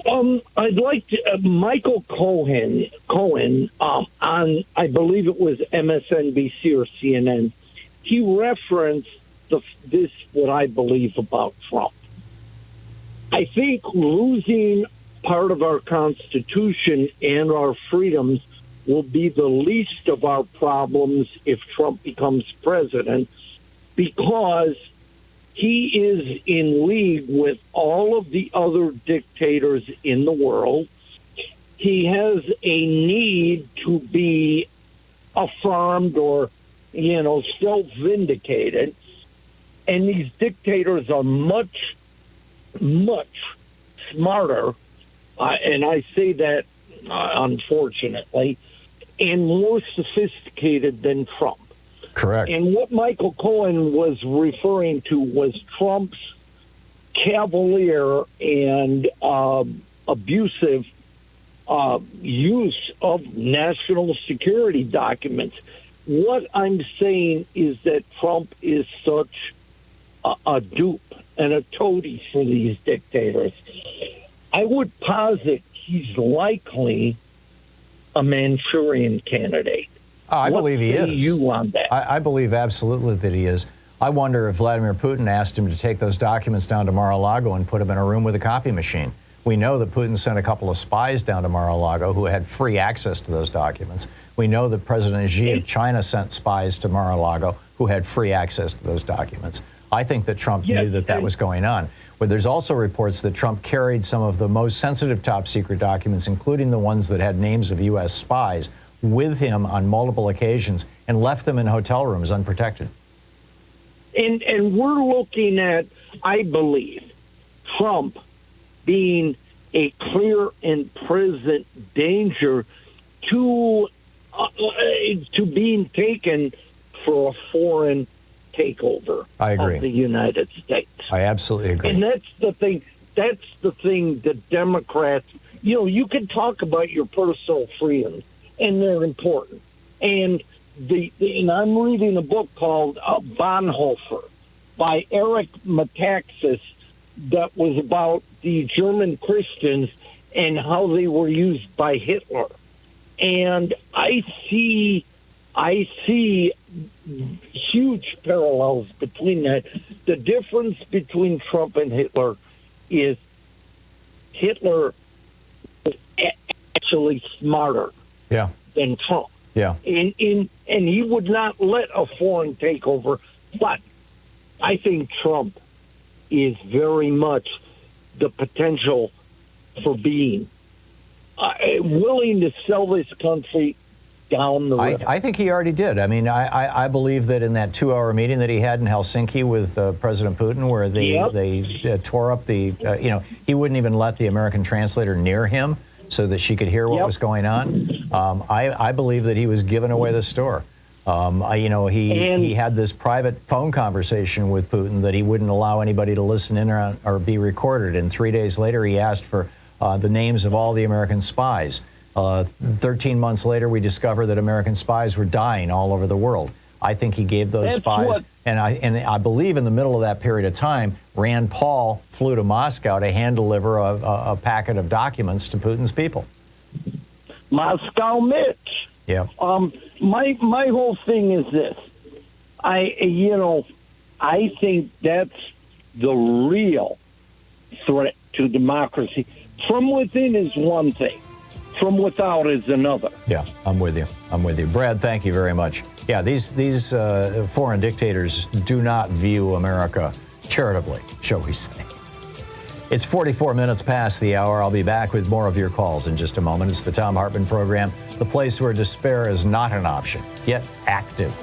I'd like to, Michael Cohen, on, I believe it was MSNBC or CNN, he referenced this, what I believe about Trump. I think losing part of our Constitution and our freedoms will be the least of our problems if Trump becomes president, because he is in league with all of the other dictators in the world. He has a need to be affirmed or, self-vindicated. And these dictators are much, much smarter, and I say that unfortunately, and more sophisticated than Trump. Correct. And what Michael Cohen was referring to was Trump's cavalier and abusive use of national security documents. What I'm saying is that Trump is such a dupe and a toady for these dictators. I would posit he's likely a Manchurian candidate. I believe he is. You on that? I believe absolutely that he is. I wonder if Vladimir Putin asked him to take those documents down to Mar-a-Lago and put them in a room with a copy machine. We know that Putin sent a couple of spies down to Mar-a-Lago who had free access to those documents. We know that President Xi of China sent spies to Mar-a-Lago who had free access to those documents. I think that Trump knew that was going on. But there's also reports that Trump carried some of the most sensitive top secret documents, including the ones that had names of U.S. spies, with him on multiple occasions and left them in hotel rooms unprotected. And we're looking at, I believe, Trump being a clear and present danger to being taken for a foreign takeover of the United States. I absolutely agree. And that's the thing. That's the thing that Democrats, you can talk about your personal freedoms, and they're important. And and I'm reading a book called Bonhoeffer by Eric Metaxas that was about the German Christians and how they were used by Hitler. And I see huge parallels between that. The difference between Trump and Hitler is Hitler was actually smarter than Trump. Yeah. And he would not let a foreign takeover, but I think Trump is very much the potential for being willing to sell this country down the river. I think he already did. I mean, I believe that in that 2-hour meeting that he had in Helsinki with President Putin, where they tore up the, he wouldn't even let the American translator near him so that she could hear what was going on. I believe that he was giving away the store. He had this private phone conversation with Putin that he wouldn't allow anybody to listen in or be recorded. And 3 days later, he asked for the names of all the American spies. 13 months later, we discovered that American spies were dying all over the world. I think he gave those spies, and I believe in the middle of that period of time, Rand Paul flew to Moscow to hand deliver a packet of documents to Putin's people. Moscow Mitch. Yeah. My whole thing is this. I think that's the real threat to democracy. From within is one thing. From without is another. Yeah, I'm with you. Brad, thank you very much. Yeah, these foreign dictators do not view America charitably, shall we say. It's 44 minutes past the hour. I'll be back with more of your calls in just a moment. It's the Thom Hartmann Program, the place where despair is not an option. Get active.